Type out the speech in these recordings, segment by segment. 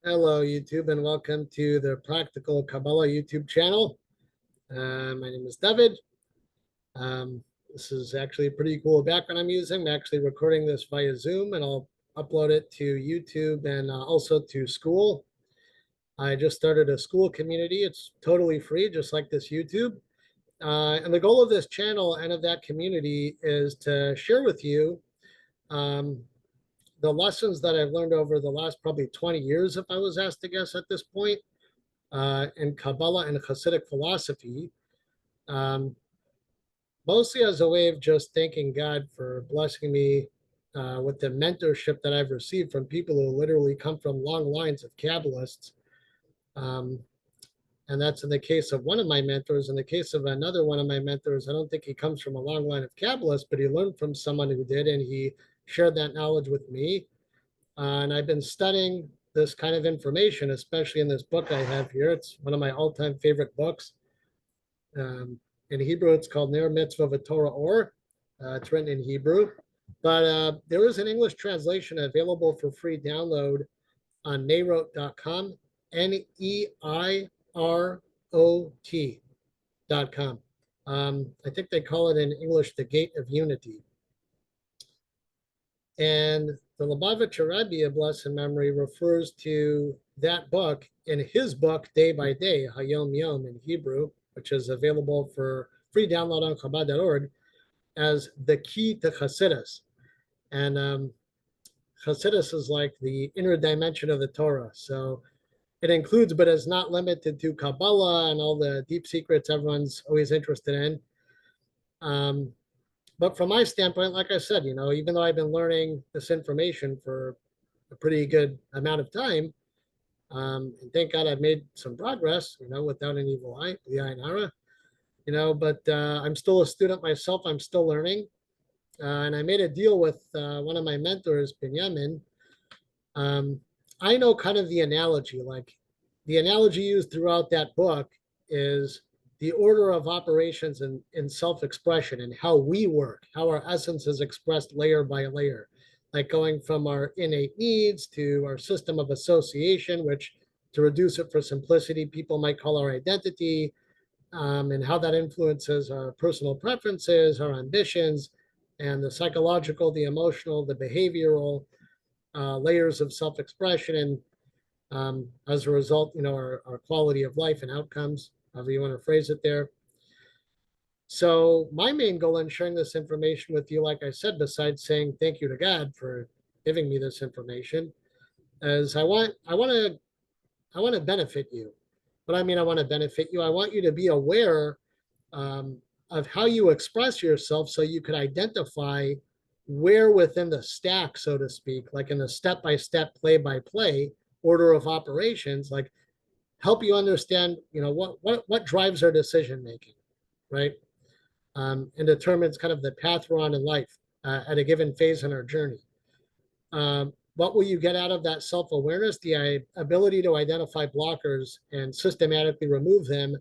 Hello, YouTube, and welcome to the Practical Kabbalah YouTube channel. My name is David. This is actually a pretty cool background I'm using. I'm actually recording this via Zoom, and I'll upload it to YouTube and also to school. I just started a school community. It's totally free, just like this YouTube. And the goal of this channel and of that community is to share with you um, the lessons that I've learned over the last probably 20 years, if I was asked to guess at this point, in Kabbalah and Hasidic philosophy, um, mostly as a way of just thanking God for blessing me with the mentorship that I've received from people who literally come from long lines of Kabbalists. Um, and that's in the case of one of my mentors. In the case of another one of my mentors, I don't think he comes from a long line of Kabbalists, but he learned from someone who did, and he shared that knowledge with me. And I've been studying this kind of information, especially in this book I have here. It's one of my all-time favorite books. Um, in Hebrew, it's called Ner Mitzvah V'Torah Or. It's written in Hebrew. But there is an English translation available for free download on neirot.com, Neirot.com. I think they call it in English the Gate of Unity. And the Lubavitcher Rebbe, of blessed memory, refers to that book in his book, Day by Day, Hayom Yom in Hebrew, which is available for free download on Chabad.org, as the key to Chassidus. And Chassidus is like the inner dimension of the Torah. So it includes, but is not limited to Kabbalah and all the deep secrets everyone's always interested in. But from my standpoint, like I said, even though I've been learning this information for a pretty good amount of time, and thank God I've made some progress, without an evil eye, but I'm still a student myself. I'm still learning. And I made a deal with one of my mentors, Binyamin. I know kind of the analogy, like the analogy used throughout that book is the order of operations in self-expression and how we work, how our essence is expressed layer by layer, like going from our innate needs to our system of association, which, to reduce it for simplicity, people might call our identity, and how that influences our personal preferences, our ambitions, and the psychological, the emotional, the behavioral layers of self-expression, and as a result, our quality of life and outcomes, however you want to phrase it there. So my main goal in sharing this information with you, like I said, besides saying thank you to God for giving me this information, is I want to benefit you. What I mean, I want to benefit you. I want you to be aware um, of how you express yourself, so you could identify where within the stack, so to speak, like in the step-by-step, play-by-play order of operations, like help you understand, what drives our decision making, right? And determines kind of the path we're on in life at a given phase in our journey. What will you get out of that self-awareness? The ability to identify blockers and systematically remove them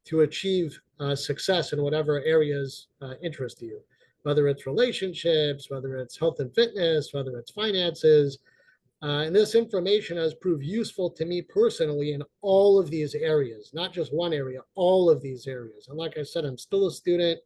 to achieve success in whatever areas interest you, whether it's relationships, whether it's health and fitness, whether it's finances. And this information has proved useful to me personally in all of these areas, not just one area, all of these areas. And like I said, I'm still a student.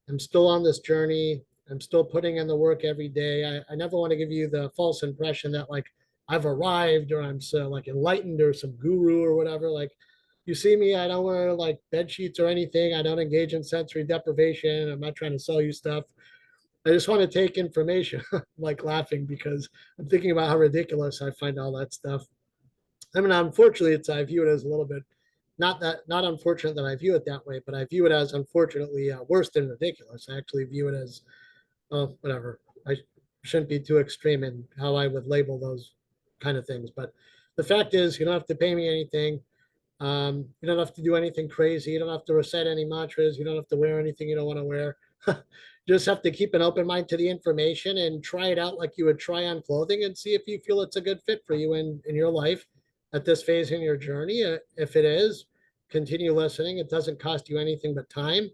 I'm still on this journey. I'm still putting in the work every day. I never want to give you the false impression that like I've arrived or I'm so like enlightened or some guru or whatever. Like you see me, I don't wear like bed sheets or anything. I don't engage in sensory deprivation. I'm not trying to sell you stuff. I just want to take information. Like laughing because I'm thinking about how ridiculous I find all that stuff. I mean, unfortunately, I view it as a little bit not unfortunate that I view it that way, but I view it as unfortunately worse than ridiculous. I actually view it as, oh, whatever. I shouldn't be too extreme in how I would label those kind of things. But the fact is, you don't have to pay me anything. You don't have to do anything crazy. You don't have to recite any mantras. You don't have to wear anything you don't want to wear. You just have to keep an open mind to the information and try it out like you would try on clothing and see if you feel it's a good fit for you in your life at this phase in your journey. If it is, continue listening. It doesn't cost you anything but time.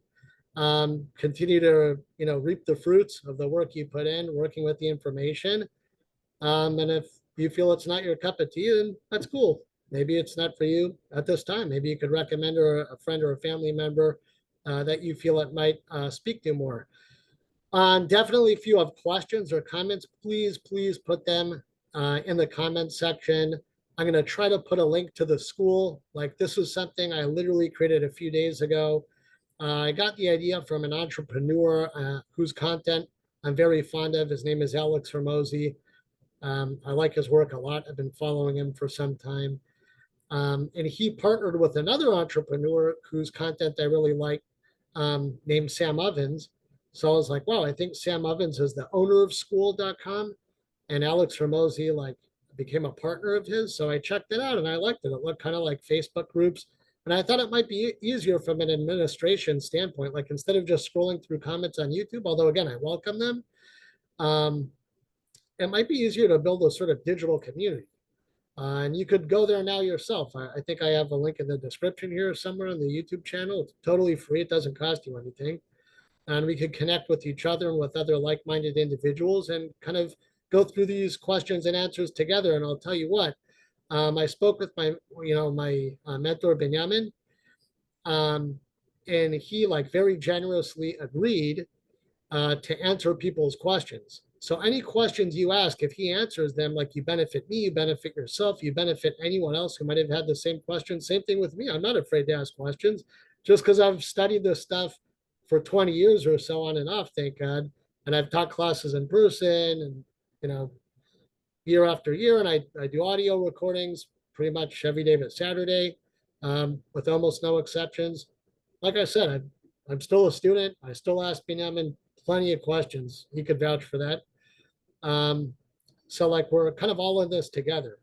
Continue to reap the fruits of the work you put in, working with the information. And if you feel it's not your cup of tea, then that's cool. Maybe it's not for you at this time. Maybe you could recommend a friend or a family member that you feel it might speak to more. Definitely, if you have questions or comments, please put them in the comments section. I'm going to try to put a link to the school. Like, this is something I literally created a few days ago. I got the idea from an entrepreneur whose content I'm very fond of. His name is Alex Hermosi. I like his work a lot. I've been following him for some time. And he partnered with another entrepreneur whose content I really like, named Sam Ovens. So I was like, wow, I think Sam Ovens is the owner of school.com, and Alex Hermosi like became a partner of his. So I checked it out and I liked it. It looked kind of like Facebook groups. And I thought it might be easier from an administration standpoint. Like, instead of just scrolling through comments on YouTube, although again, I welcome them, um, it might be easier to build a sort of digital community. And you could go there now yourself. I think I have a link in the description here somewhere on the YouTube channel. It's totally free. It doesn't cost you anything. And we could connect with each other and with other like-minded individuals and kind of go through these questions and answers together. And I'll tell you what, I spoke with my mentor, Benjamin, and he like very generously agreed to answer people's questions. So any questions you ask, if he answers them, like, you benefit me, you benefit yourself, you benefit anyone else who might have had the same question. Same thing with me. I'm not afraid to ask questions just because I've studied this stuff for 20 years or so on and off, thank God. And I've taught classes in person and, you know, year after year. And I do audio recordings pretty much every day but Saturday, with almost no exceptions. Like I said, I'm still a student. I still ask Benjamin plenty of questions. He could vouch for that. So like, we're kind of all in this together.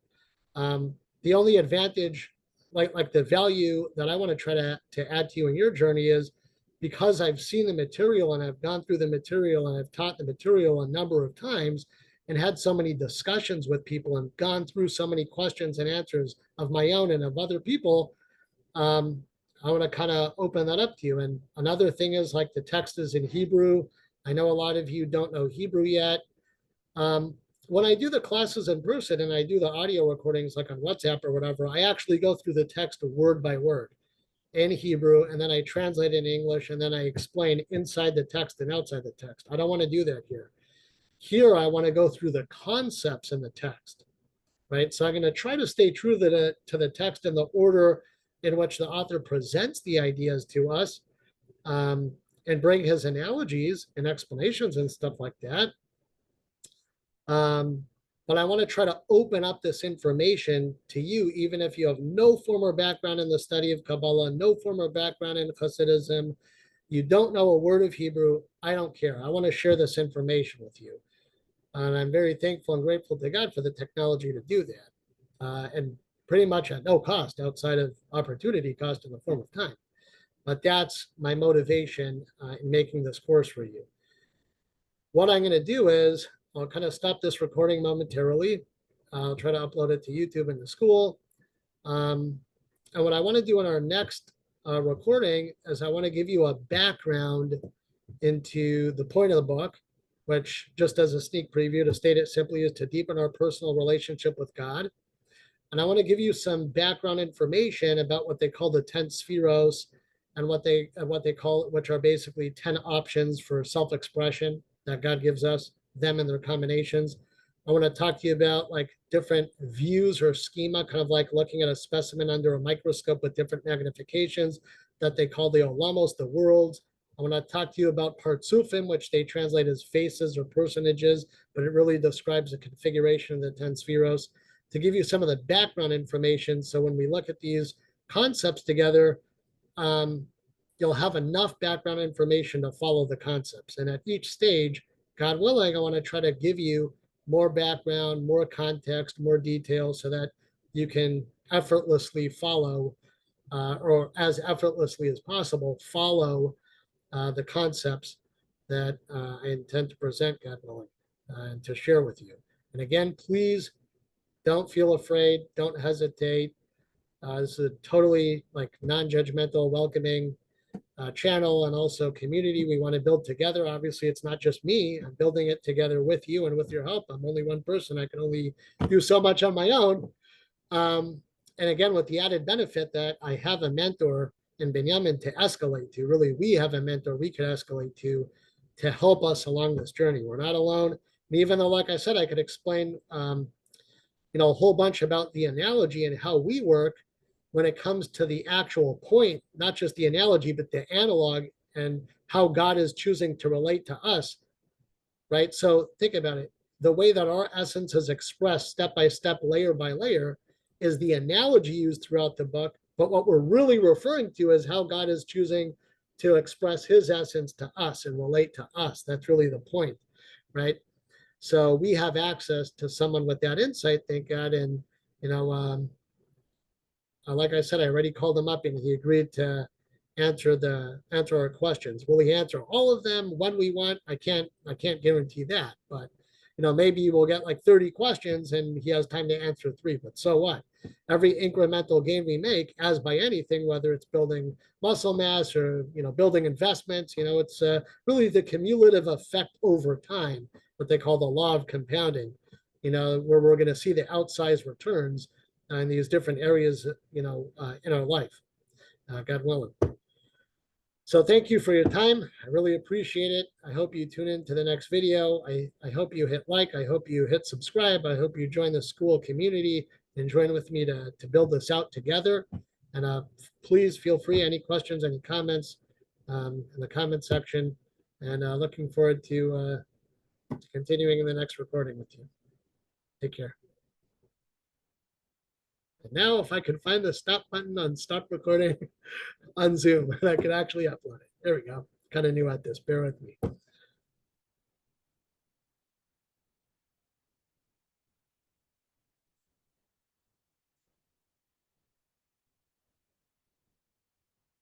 The only advantage, like the value that I want to try to add to you in your journey is, because I've seen the material and I've gone through the material and I've taught the material a number of times and had so many discussions with people and gone through so many questions and answers of my own and of other people. I want to kind of open that up to you. And another thing is, like, the text is in Hebrew. I know a lot of you don't know Hebrew yet. When I do the classes in person and I do the audio recordings like on WhatsApp or whatever, I actually go through the text word by word in Hebrew, and then I translate in English, and then I explain inside the text and outside the text. I don't want to do that here. Here, I want to go through the concepts in the text, right? So I'm going to try to stay true to the text in the order in which the author presents the ideas to us, and bring his analogies and explanations and stuff like that. But I want to try to open up this information to you, even if you have no formal background in the study of Kabbalah, no formal background in Hasidism, you don't know a word of Hebrew. I don't care. I want to share this information with you. And I'm very thankful and grateful to God for the technology to do that. And pretty much at no cost outside of opportunity cost in the form of time. But that's my motivation in making this course for you. What I'm going to do is, I'll kind of stop this recording momentarily. I'll try to upload it to YouTube and to school. And what I want to do in our next recording is I want to give you a background into the point of the book, which, just as a sneak preview, to state it simply, is to deepen our personal relationship with God. And I want to give you some background information about what they call the 10 spheros, and what they call, which are basically 10 options for self-expression that God gives us, them and their combinations. I want to talk to you about like different views or schema, kind of like looking at a specimen under a microscope with different magnifications that they call the olamos, the worlds. I want to talk to you about partsufim, which they translate as faces or personages, but it really describes the configuration of the 10 spheros, to give you some of the background information. So when we look at these concepts together, you'll have enough background information to follow the concepts. And at each stage, God willing, I want to try to give you more background, more context, more detail, so that you can effortlessly follow, or as effortlessly as possible, follow the concepts that I intend to present, God willing, and to share with you. And again, please don't feel afraid. Don't hesitate. This is a totally like non-judgmental, welcoming channel and also community we want to build together. Obviously, it's not just me. I'm building it together with you and with your help. I'm only one person. I can only do so much on my own. Um, and again, with the added benefit that I have a mentor in Benjamin to escalate to. Really, we have a mentor we could escalate to help us along this journey. We're not alone. And even though, like I said, I could explain, a whole bunch about the analogy and how we work when it comes to the actual point, not just the analogy, but the analog and how God is choosing to relate to us, right? So think about it. The way that our essence is expressed step by step, layer by layer, is the analogy used throughout the book. But what we're really referring to is how God is choosing to express his essence to us and relate to us. That's really the point, right? So we have access to someone with that insight, thank God. And, you know, like I said, I already called him up and he agreed to answer our questions. Will he answer all of them when we want? I can't guarantee that, but maybe we'll get like 30 questions and he has time to answer 3. But so what? Every incremental gain we make, as by anything, whether it's building muscle mass or building investments, it's really the cumulative effect over time, what they call the law of compounding. Where we're going to see the outsized returns in these different areas, in our life, God willing. So thank you for your time. I really appreciate it. I hope you tune in to the next video. I hope you hit like. I hope you hit subscribe. I hope you join the school community and join with me to build this out together. And please feel free, any questions, any comments in the comment section. And looking forward to continuing in the next recording with you. Take care. And now if I could find the stop button on stop recording on Zoom, and I could actually upload it. There we go. Kind of new at this. Bear with me.